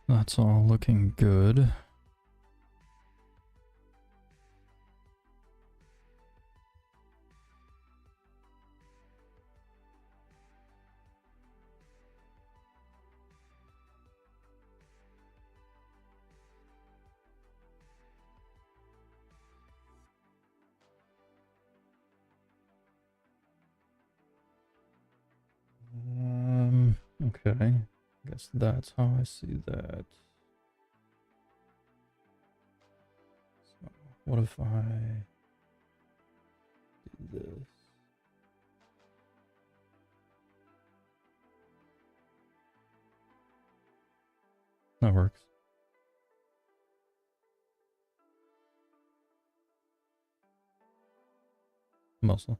That's all looking good. Okay. I guess that's how I see that. So what if I do this? That works. Mostly.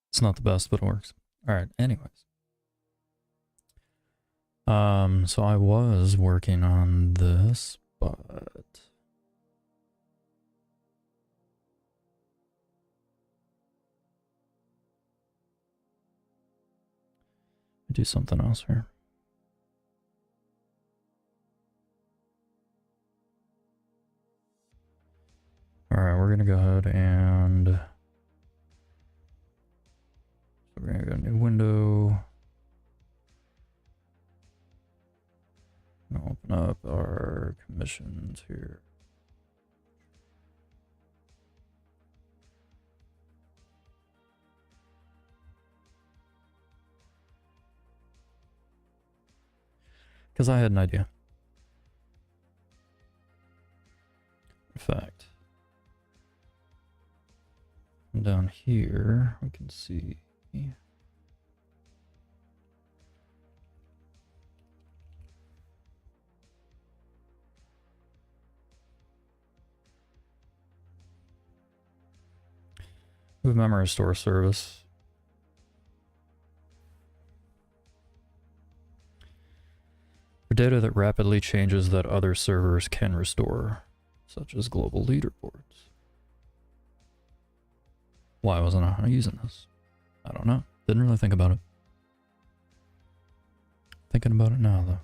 It's not the best, but it works. Alright, anyways. So I was working on this, but do something else here. Alright, we're gonna go ahead and so we're gonna go new window. I'll open up our commissions here. Because I had an idea. In fact, down here we can see with memory store service. For data that rapidly changes that other servers can restore, such as global leaderboards. Why wasn't I using this? I don't know. Didn't really think about it. Thinking about it now, though.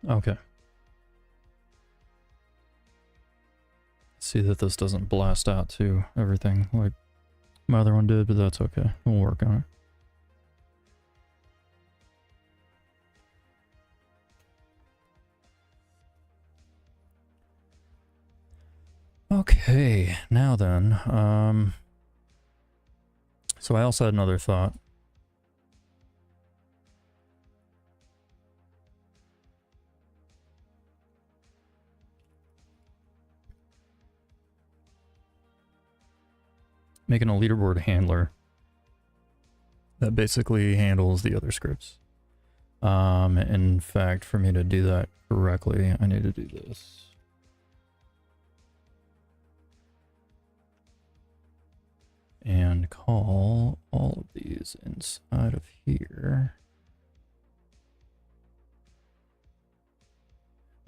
Okay. See that this doesn't blast out to everything like my other one did, but that's okay. We'll work on it. Okay, now then, so I also had another thought. Making a leaderboard handler that basically handles the other scripts. In fact, for me to do that correctly, I need to do this. And call all of these inside of here.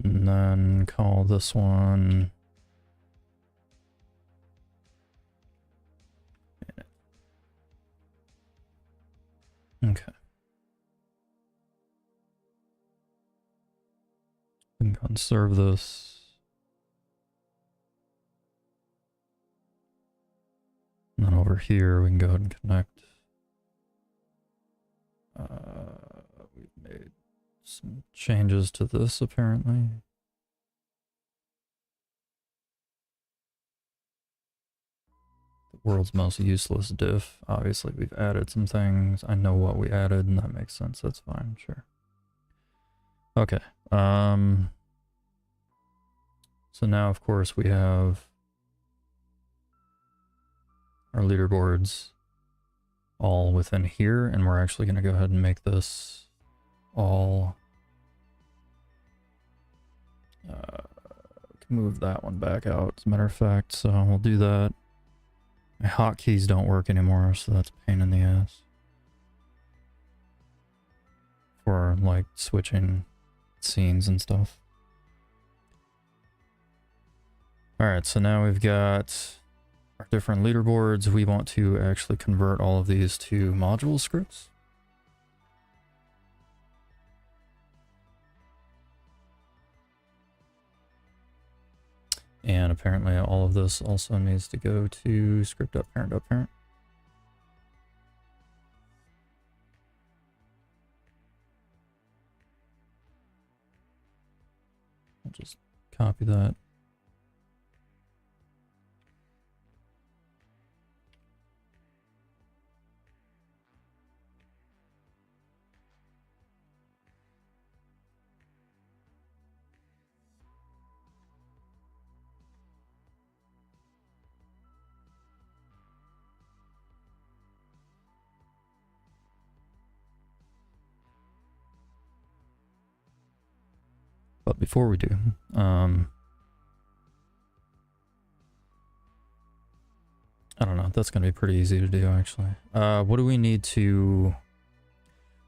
And then call this one. Okay. We can go and serve this. And then over here we can go ahead and connect We've made some changes to this apparently. The world's most useless diff. Obviously we've added some things. I know what we added and that makes sense. That's fine, sure. Okay. So now of course we have our leaderboards all within here, and we're actually going to go ahead and make this all move that one back out as a matter of fact, so we'll do that. My hotkeys don't work anymore, so that's a pain in the ass for like switching scenes and stuff. Alright, so now we've got our different leaderboards. We want to actually convert all of these to module scripts. And apparently all of this also needs to go to script.parent.parent. I'll just copy that. But before we do, I don't know, that's going to be pretty easy to do actually. What do we need to...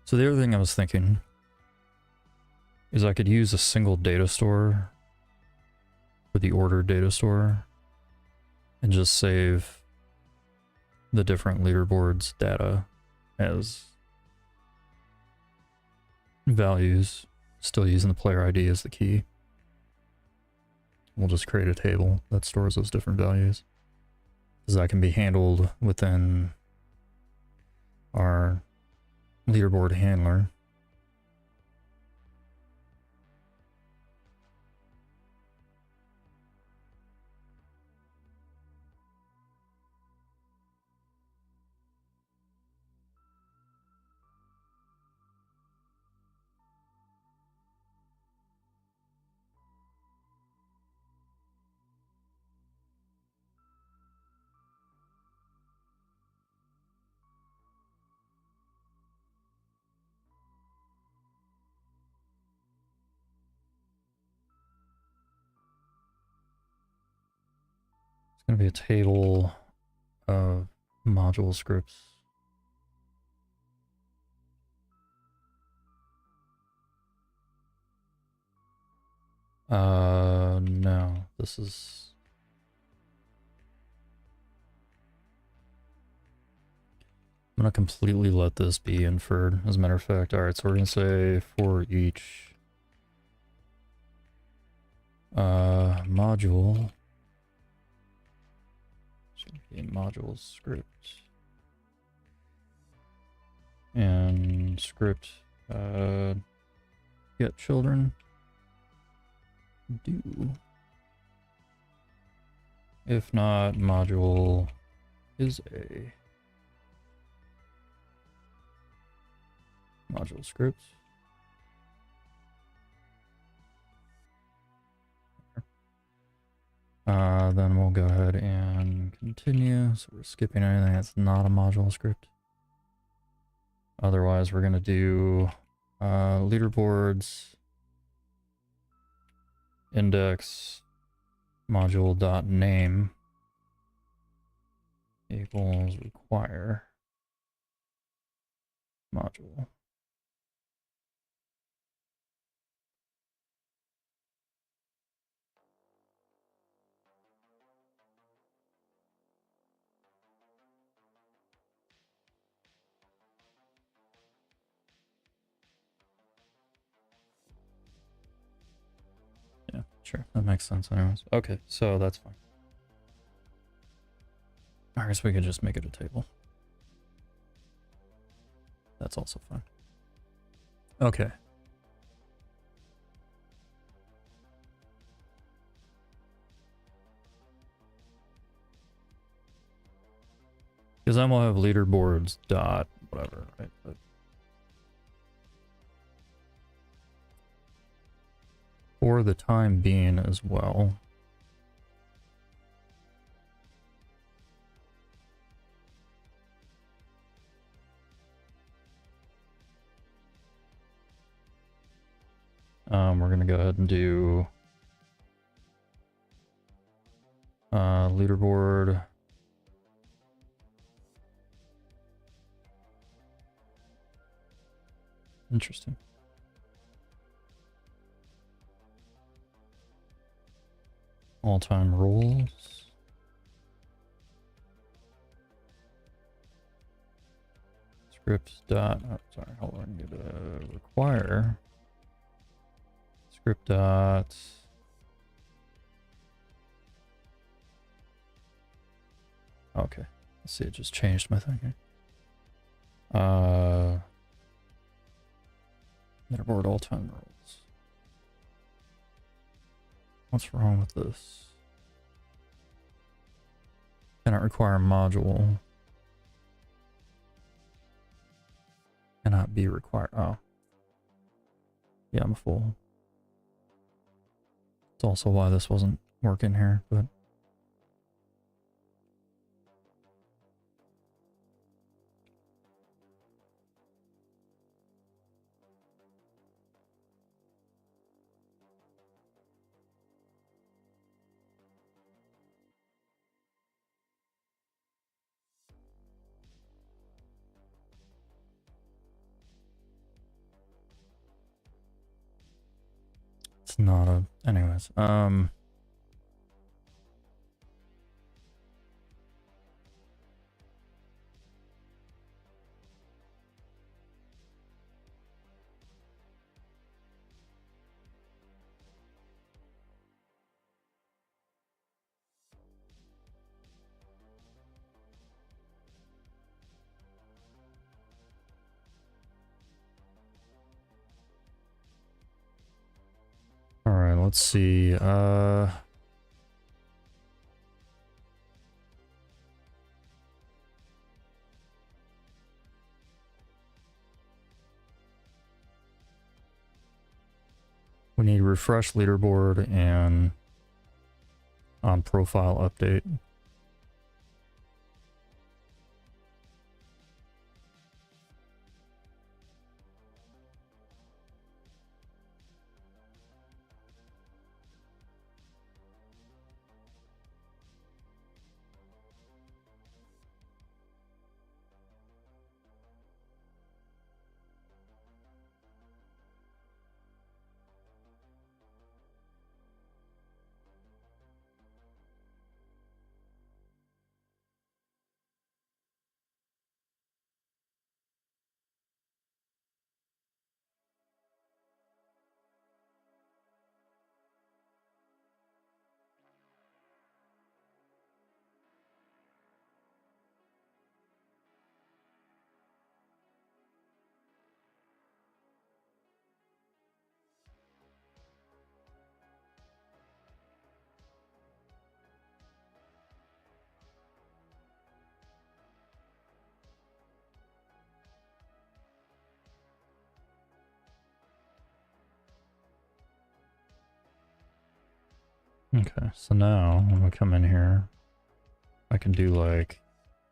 So the other thing I was thinking is I could use a single data store for the order data store and just save the different leaderboards data as values, still using the player ID as the key. We'll just create a table that stores those different values, because that can be handled within our leaderboard handler. It's going to be a table of module scripts. No, this is... I'm going to completely let this be inferred, as a matter of fact. Alright, so we're going to say for each module, so a module script, and script get children do. If not, module is a module script. Then we'll go ahead and continue. So we're skipping anything that's not a module script. Otherwise, we're going to do leaderboards index module.name equals require module. Yeah, sure. That makes sense anyways. Okay, so that's fine. I guess we could just make it a table. That's also fine. Okay. Because then we'll have leaderboards dot whatever, right? But for the time being as well. We're gonna go ahead and do leaderboard. Interesting. All-time roles. Scripts dot, oh, sorry, hold on, get a require. Script dot. Okay, let's see, it just changed my thing here. Leaderboard all-time roles. What's wrong with this? Cannot require module. Cannot be required. Oh. Yeah, I'm a fool. It's also why this wasn't working here, but... It's not a... Anyways, alright, let's see, we need refresh leaderboard and on profile update. Okay, so now when we come in here, I can do like,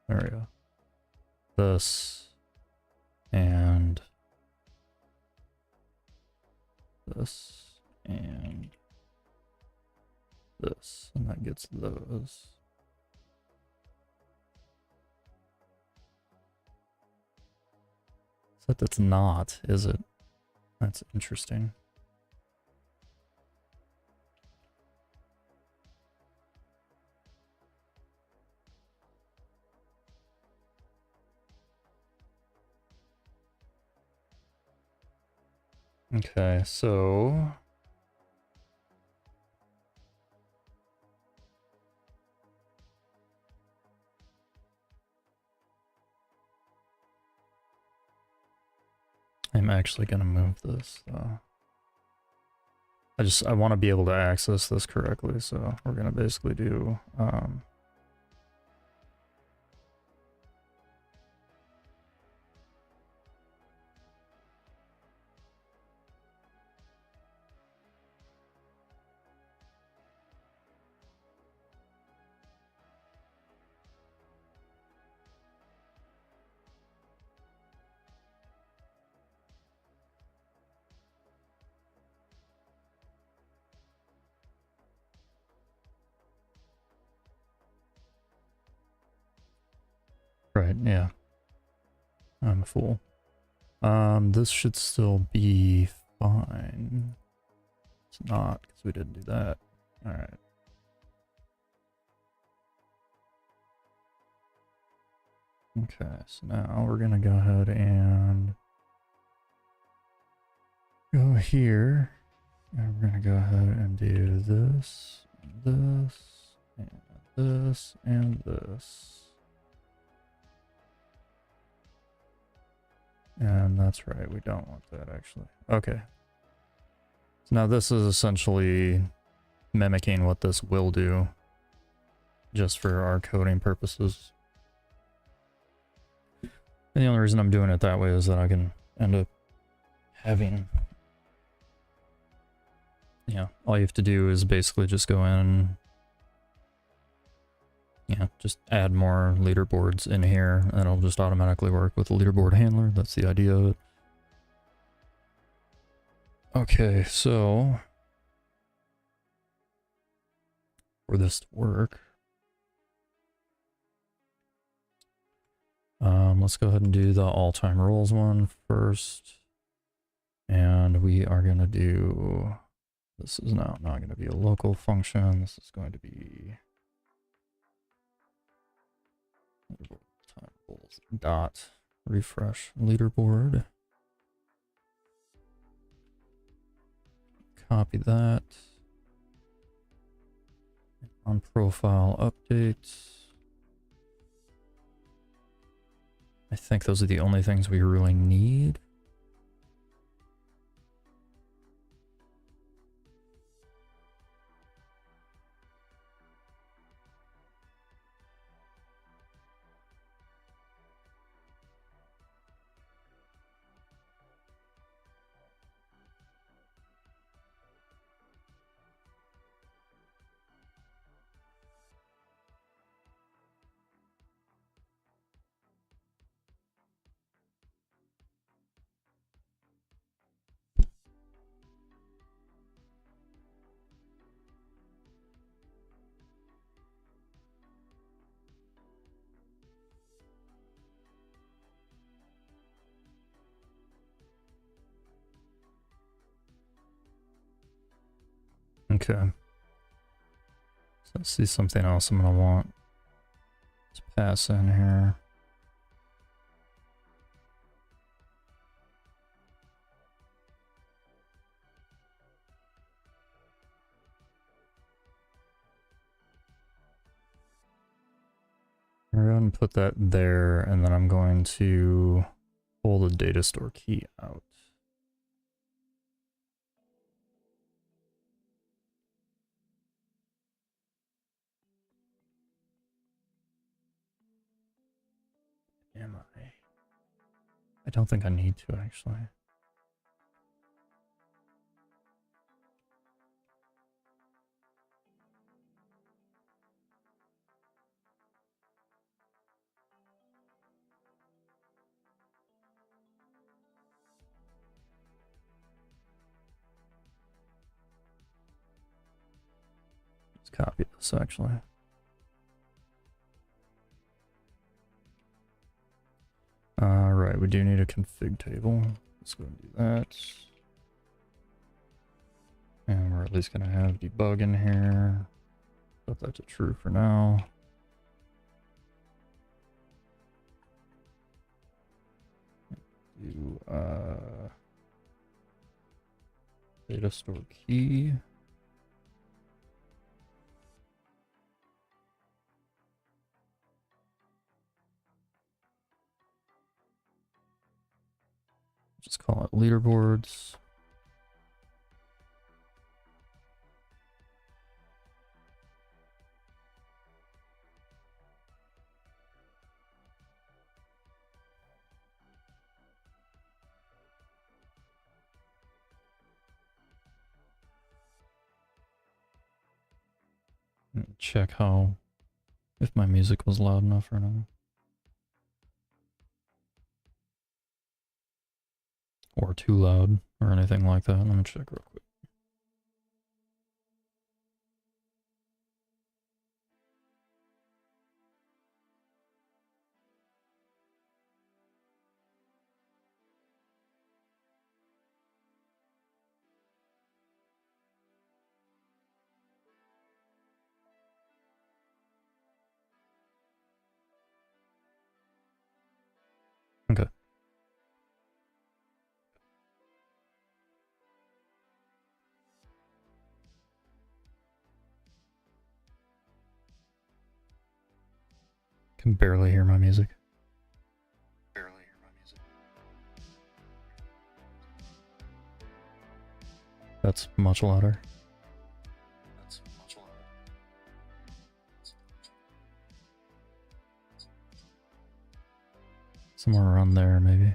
there we go, this, and this, and this, and that gets those. Except it's not, is it? That's interesting. Okay, so I'm actually gonna move this though. I want to be able to access this correctly, so we're gonna basically do right, yeah. I'm a fool. This should still be fine. It's not, because we didn't do that. Alright. Okay, so now we're gonna go ahead and go here. And we're gonna go ahead and do this, and this, and this. And that's right, we don't want that actually. Okay. So now this is essentially mimicking what this will do, just for our coding purposes. And the only reason I'm doing it that way is that I can end up having, yeah, all you have to do is basically just go in, yeah, just add more leaderboards in here, and it'll just automatically work with the leaderboard handler. That's the idea of it. Okay, so for this to work, let's go ahead and do the all-time roles one first. And we are going to do, this is now not going to be a local function. This is going to be time roles dot refresh leaderboard. Copy that. On profile updates. I think those are the only things we really need. Okay. So let's see something else I'm going to want. Let's pass in here. We're going to put that there, and then I'm going to pull the data store key out. Am I? I don't think I need to actually. Let's copy this actually. Right, we do need a config table. Let's go and do that. And we're at least going to have debug in here. Set that to true for now. Do data store key. Just call it leaderboards. Check if my music was loud enough or not. Or too loud or anything like that. Let me check real quick. Okay. Can barely hear my music. That's much louder. Somewhere around there, maybe.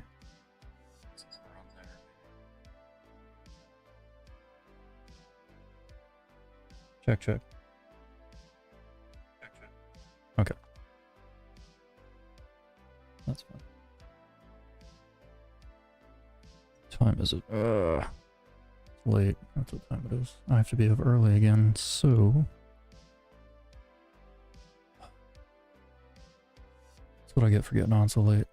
Check. Okay. That's fine. Time is it? It's late. That's what time it is. I have to be up early again, so... That's what I get for getting on so late.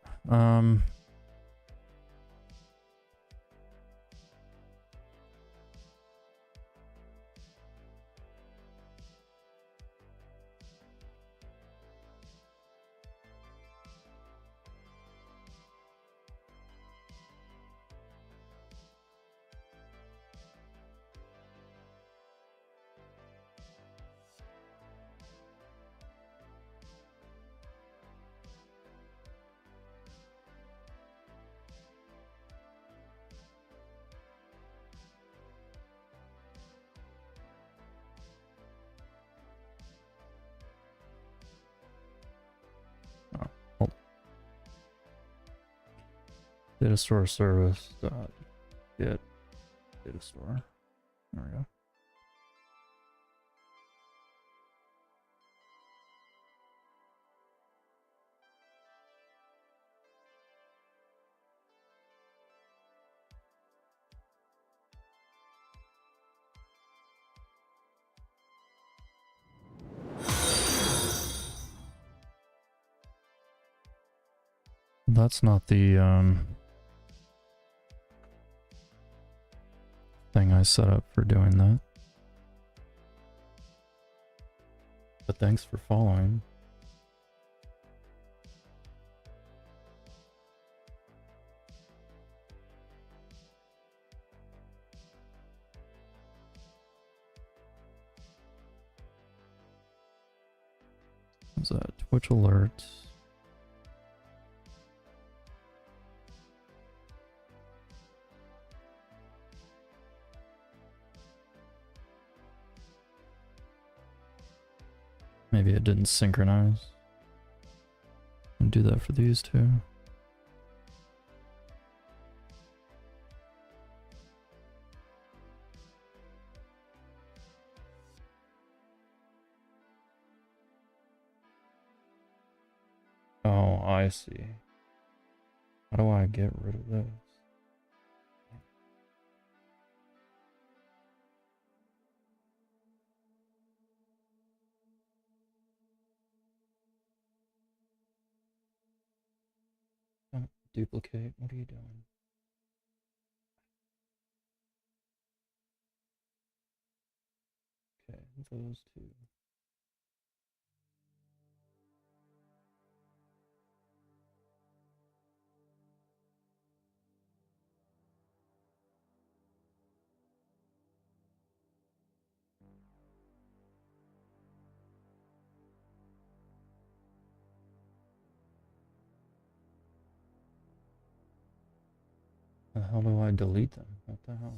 Data store service dot get data store. There we go. That's not the thing I set up for doing that. But thanks for following. What's that? Twitch alerts. Maybe it didn't synchronize. I'll do that for these two. Oh, I see. How do I get rid of this? Don't duplicate. What are you doing? Okay, those two. How do I delete them? What the hell?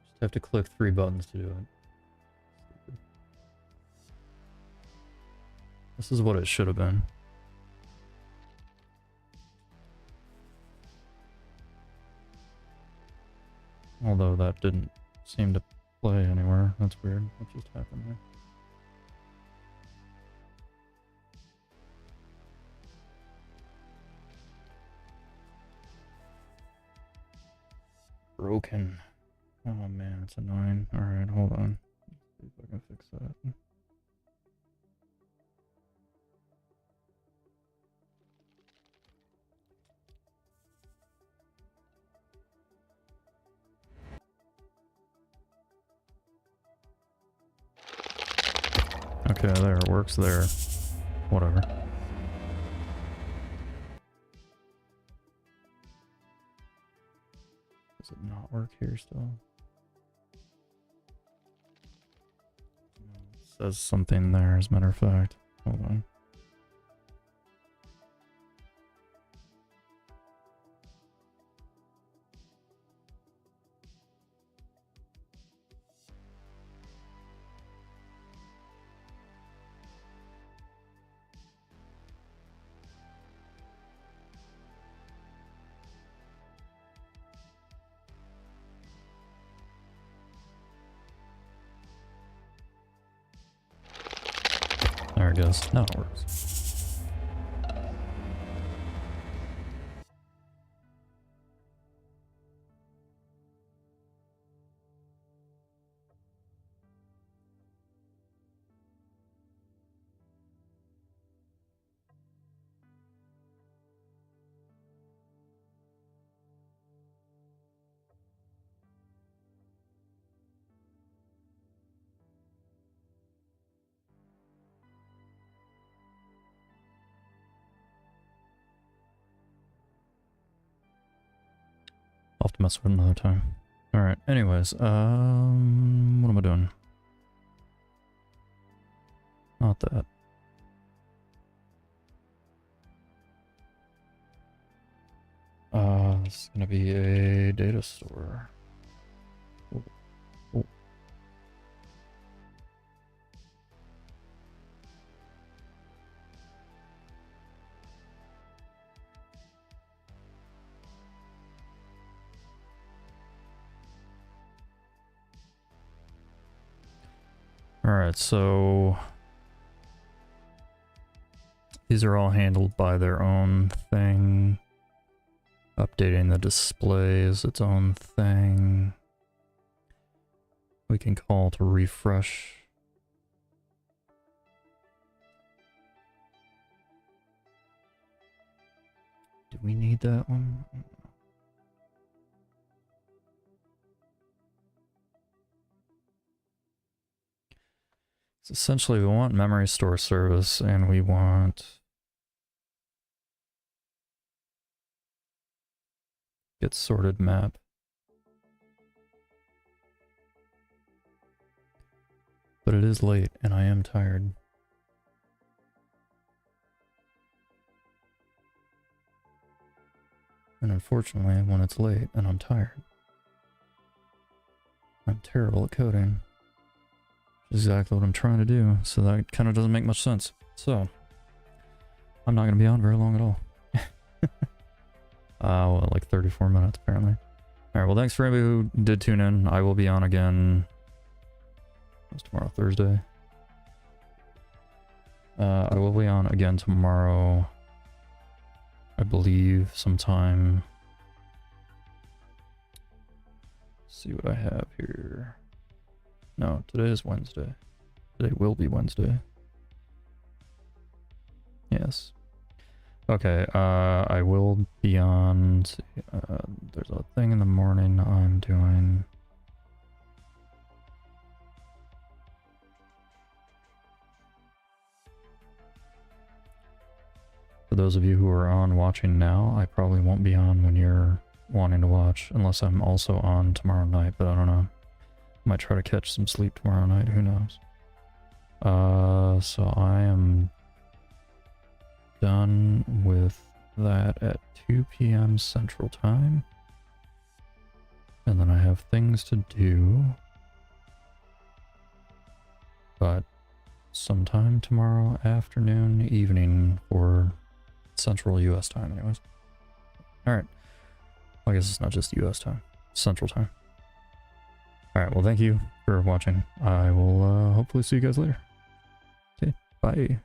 Just have to click 3 buttons to do it. This is what it should have been. Although that didn't seem to play anywhere. That's weird. What just happened there? Broken. Oh man, it's annoying. Alright, hold on. Let's see if I can fix that. Okay, there, it works there. Whatever. Does it not work here still? It says something there, as a matter of fact. Hold on. There it goes. Now it works. I'll have to mess with it another time. Alright, anyways, what am I doing? Not that. This is gonna be a data store. Ooh. Ooh. Alright, so these are all handled by their own thing. Updating the display is its own thing. We can call to refresh. Do we need that one? So essentially we want memory store service and we want get sorted map. But it is late and I am tired. And unfortunately, when it's late and I'm tired, I'm terrible at coding. Which is exactly what I'm trying to do, so that kind of doesn't make much sense. So, I'm not going to be on very long at all. Well, like 34 minutes apparently. Alright, well thanks for anybody who did tune in. I will be on again. What's tomorrow? Thursday? I will be on again tomorrow. I believe sometime. Let's see what I have here. No, today is Wednesday. Today will be Wednesday. Yes. Okay, I will be on, there's a thing in the morning I'm doing. For those of you who are on watching now, I probably won't be on when you're wanting to watch, unless I'm also on tomorrow night, but I don't know. Might try to catch some sleep tomorrow night, who knows. So I am done with that at 2 p.m. Central Time. And then I have things to do. But sometime tomorrow afternoon, evening for Central US time anyways. Alright. I guess it's not just US time. Central time. Alright, well thank you for watching. I will hopefully see you guys later. Okay, bye.